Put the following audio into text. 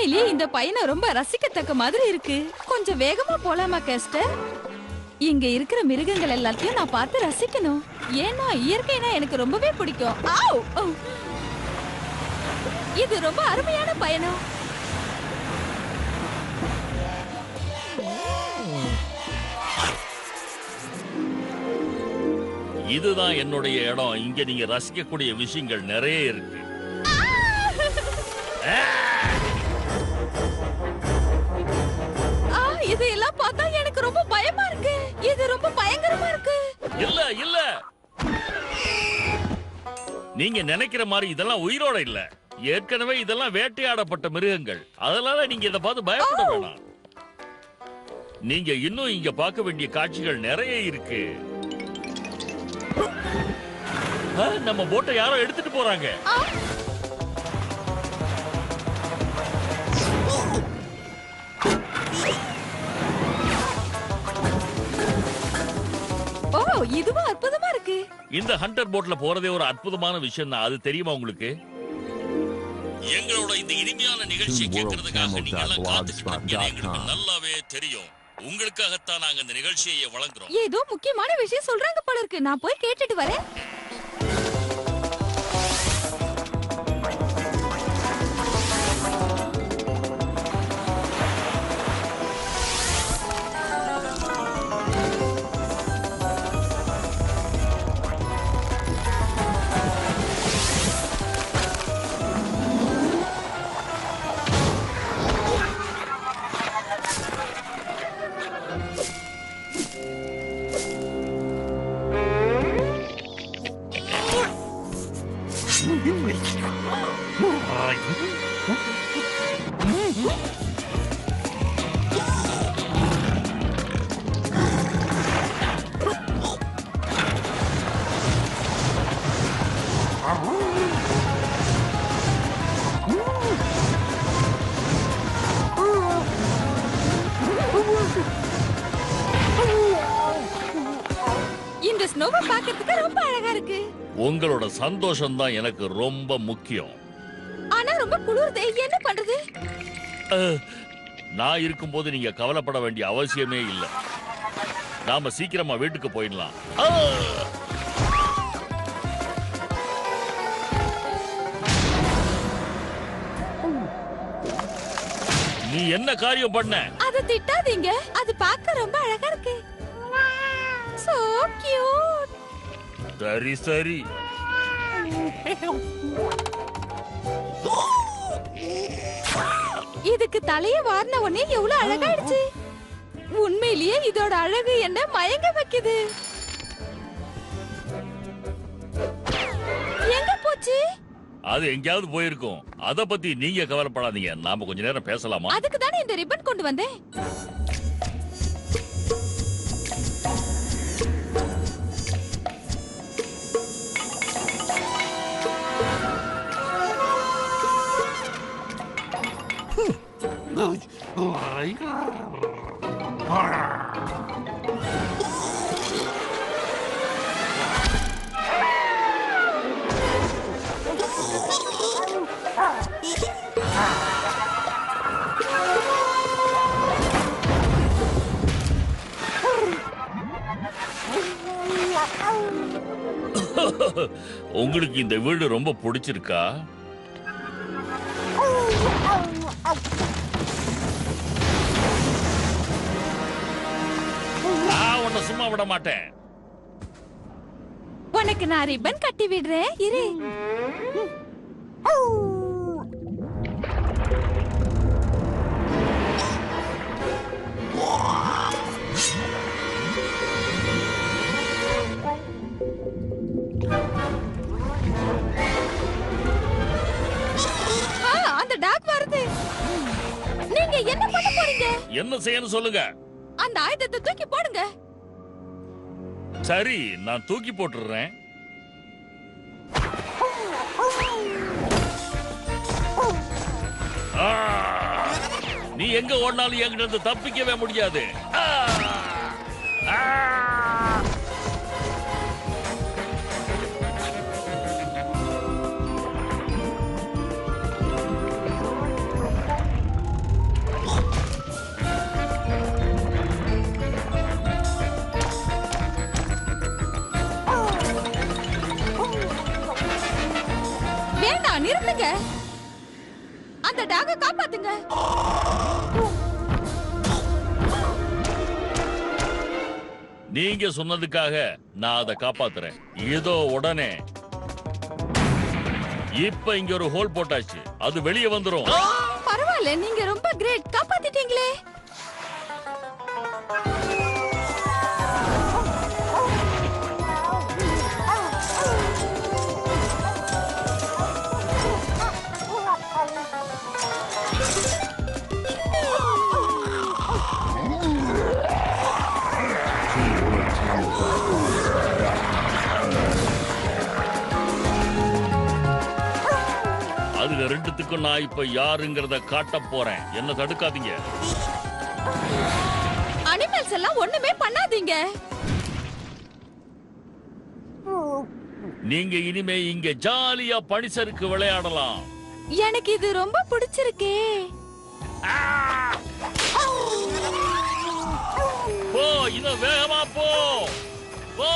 உண்மையிலேயே இந்த பையனை ரொம்ப ரசிக்கத்தக்க மாதிரி இருக்கு. கொஞ்சம் வேகமா போலாமா கேஸ்டர்? இங்க இருக்கிற மிருகங்கள் எல்லாத்தையும் நான் பார்த்து ரசிக்கணும். ஏன்னா இயற்கைனா எனக்கு ரொம்பவே பிடிக்கும். இது ரொம்ப அருமையான பயணம். இதுதான் என்னுடைய இடம். இங்க நீங்க ரசிக்கக்கூடிய விஷயங்கள் நிறைய இருக்கு. இதெல்லாம் பார்த்தா எனக்கு ரொம்ப பயமா இருக்கு. இது ரொம்ப பயங்கரமா இருக்கு. இல்ல இல்ல, நீங்க நினைக்கிற மாதிரி இதெல்லாம் உயிரோட இல்ல. ஏற்கனவே இதெல்லாம் வேட்டையாடப்பட்ட மிருகங்கள். அதனால நீங்க இதை பார்த்து பயப்பட வேணாம். நீங்க இன்னும் இங்க பார்க்க வேண்டிய காட்சிகள் நிறைய இருக்கு. நம்ம போட்டை யாரோ எடுத்துட்டு போறாங்க. இதுவும் அற்புதமா இருக்கு. இந்த ஹண்டர் போட்ல போறதே ஒரு அற்புதமான விஷயம் தான். அது தெரியுமா உங்களுக்கு? எங்களோட இந்த இனிமையான நிகழ்ச்சியை கேட்கறதுக்காக நீங்க எல்லாம் காத்துக்கிட்டு இருக்கீங்க. நல்லாவே தெரியும். உங்களுக்காகத்தான் நாங்க இந்த நிகழ்ச்சியை வழங்குறோம். ஏதோ முக்கியமான விஷயம் சொல்றாங்க போல இருக்கு. நான் போய் கேட்டுட்டு வரேன். இந்த ஸ்னோவை பார்க்கிறதுக்கு ரொம்ப அழகா இருக்கு. உங்களோட சந்தோஷம் தான் எனக்கு ரொம்ப முக்கியம். ஆனா ரொம்ப குளிருதே, என்ன பண்றது? நான் இருக்கும்போது நீங்க கவலைப்பட வேண்டிய அவசியமே இல்ல. நாம சீக்கிரமா வீட்டுக்கு போயிடலாம். நீ என்ன காரியம் பண்ண? அது திட்டாதீங்க. அது பார்க்க ரொம்ப அழகா இருக்கு. So cute. சரி சரி. இதுக்கு தலைய வாரின உடனே எவ்வளவு அழகாயிடுச்சு. உண்மையிலேயே இதோட அழகு என்ன மயங்க வைக்குது. எங்க போச்சு? அது எங்கயாவது போயிருக்கும். அத பத்தி நீங்க கவலைப்படாதீங்க. நாம கொஞ்ச நேரம் பேசலாமா? அதுக்கு தானே இந்த ரிப்பன் கொண்டு வந்தேன். உங்களுக்கு இந்த வீடு ரொம்ப பிடிச்சிருக்கா? நான் உன்னை சும்மா விட மாட்டேன். உனக்கு நான் ரிப்பன் கட்டி விடுறேன், இரு. அந்த டாக் வருது. நீங்க என்ன பண்ண போறீங்க? என்ன செய்யணும் சொல்லுங்க. அந்த ஆயுதத்தை தூக்கி போடுங்க. சரி, நான் தூக்கி போட்டுறேன். நீ எங்க ஓடினாலும் என்கிட்ட இருந்து தப்பிக்கவே முடியாது. நிறுத்துங்க. அந்த டாக காப்பாத்துங்க. நீங்க சொன்னதுக்காக நான் அதை காப்பாத்துறேன். இதோ உடனே. இப்ப இங்க ஒரு ஹோல் போட்டாச்சு, அது வெளியே வந்துரும். பரவாயில்ல, நீங்க ரொம்ப கிரேட், காப்பாத்திட்டீங்களே. அதுல ரெண்டுத்துக்கும் நான் இப்ப யாருங்கிறத காட்ட போறேன். என்ன தடுக்காதீங்க. அனிமல்ஸ் எல்லாம் ஒண்ணுமே பண்ணாதீங்க. நீங்க இனிமே இங்க ஜாலியா பனிசறுக்கு விளையாடலாம். எனக்கு இது ரொம்ப பிடிச்சிருக்கே. போ, இத வேகமா போ. போ.